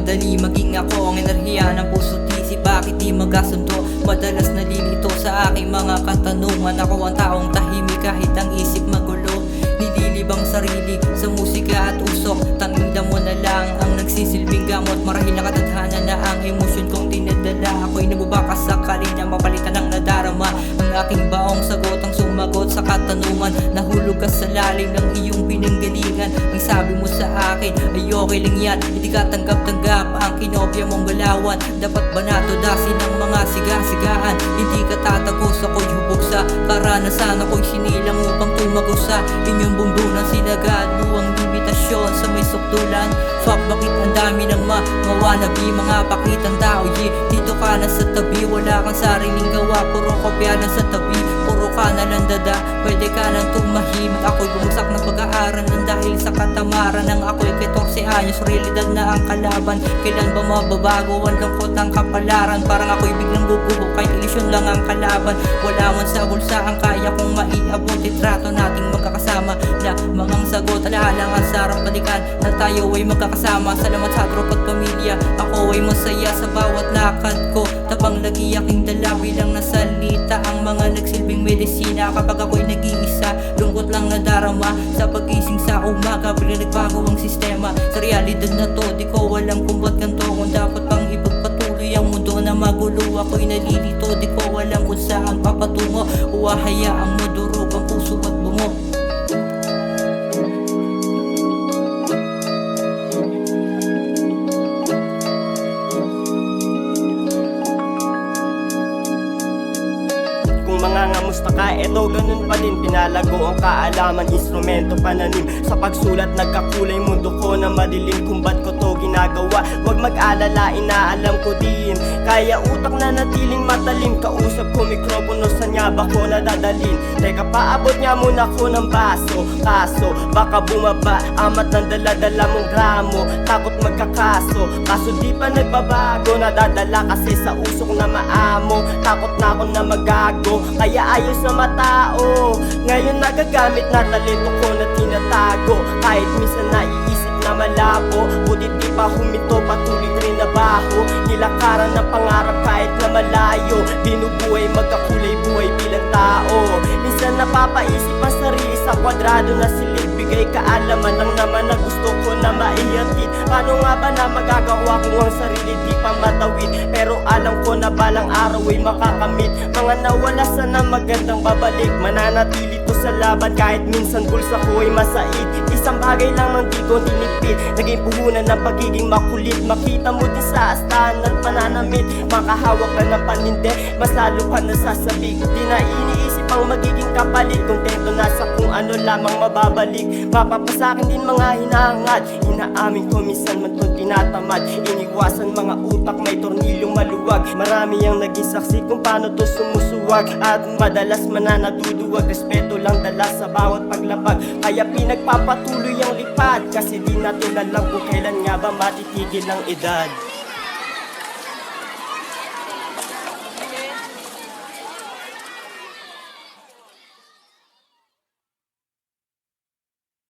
madali maging ako. Ang enerhiya ng puso't isip, bakit di magkasundo? Madalas nalilito sa aking mga katanungan. Ako ang taong tahimik kahit ang isip magulo. Nililibang sarili sa musika at usok. Tanging damo na lang ang nagsisilbing gamot. Marahil nakatadhana na ang emosyon kong dinadala. Ako'y nagbubakas sakali na mapalitan ng nadarama. Ang aking baong sagot ang sumagot sa katanungan. Nahulog ka sa lalim ng iyong pinanggalingan. Ang sabi mo sa akin ay okay lang yan, hindi ka tanggap-tanggap ang kinopya mong galawan. Dapat ba natudasin ng mga siga-sigaan? Hindi ka tatagos, ako'y hubog sa karanasan. Ako'y sinilang upang tumagos sa inyong bumbunan. Sinagad mo ang limitasyon sa may sukdulan. Fuck, bakit ang dami ng mga wannabe, mga pakitang tao? Dito ka na sa tabi, wala kang sariling gawa. Puro kopya na sa tabi, puro ka na lang dada. Pwede ka nang tumahimik. Ako'y bumagsak ng pag-aaral ng dahil sa katamaran ng ako'y 14 anyos. Realidad na ang kalaban, kailan ba mababago? Ang lungkot ang kapalaran, parang ako'y biglang gugubo. Kahit ilusyon lang ang kalaban, wala man sa bulsa ang kaya kong maiabot. Itrato nating magkakasama na mga sagot. Alahalangan sa harap balikan na tayo ay magkakasama. Salamat sa tropa't pamilya, ako ay masaya sa bawat lakad ko. Tabang lagi aking dala bilang nasalita ang mga nagsilbing medisina. Kapag ako'y nag-iisa, lungkot lang nadarama sa pagising sa umaga. Biglang nagbago ang sistema sa realidad na to. Di ko alam kung ba't ganito, kung dapat pang ipagpatuloy ang mundo na magulo. Ako'y nalilito, di ko alam kung saan papatungo. O hayaang madurog ang puso at bungo. Mangangamusta ka, eto ganun pa din. Pinalago ang kaalaman, instrumento pananim. Sa pagsulat nagkakulay mundo ko na madilim. Kung ba't ko to ginagawa, wag mag-alala, inaalam ko din. Kaya utak na natiling matalim. Kausap ko mikropono, saan nga ba ko nadadalin? Teka, paabot nga muna ko ng baso. Kaso, baka bumaba amat ng dala-dala mong gramo. Takot magkakaso, kaso di pa nagbabago. Nadadala kasi sa usok na maamo. Takot na ako na magago, kaya ayos na matao. Ngayon nagagamit na talento ko na tinatago. Kahit minsan naiisip na malabo, buti di pa humito, patuloy rin na baho. Nilakaran ng pangarap kahit na malayo. Binubuhay magkakulay buhay bilang tao. Minsan napapaisip ang sarili sa kwadrado na silid. Bigay kaalaman lang naman na gusto ko na maihatid. Paano nga ba na magagawa kung ang sarili di pa matawid? Pero alam ko na balang araw ay makakamit. Mga nawala sana magandang babalik. Mananatili to sa laban kahit minsan bulsa ko ay masaid. Isang bagay lang ang di ko tinipid, naging puhunan ng pagiging makulit. Makita mo din sa astahan at pananamit. Makahawak ka ng paninde, mas lalo ka nasasabik. Di na iniisip ang magiging kapalit. Kontento na sa kung ano lamang mababalik. Mapapasakin din mga hinahangad. Inaamin ko minsan man itong tinatamad. Iniwasan mga utak may tornilyong maluwag. Marami ang naging saksi kung paano to sumusuwag. At madalas mananaduduwag. Respeto lang dala sa bawat paglapag. Kaya pinagpapatuloy ang lipad, kasi di natin alam kung kailan nga ba matitigil ang edad.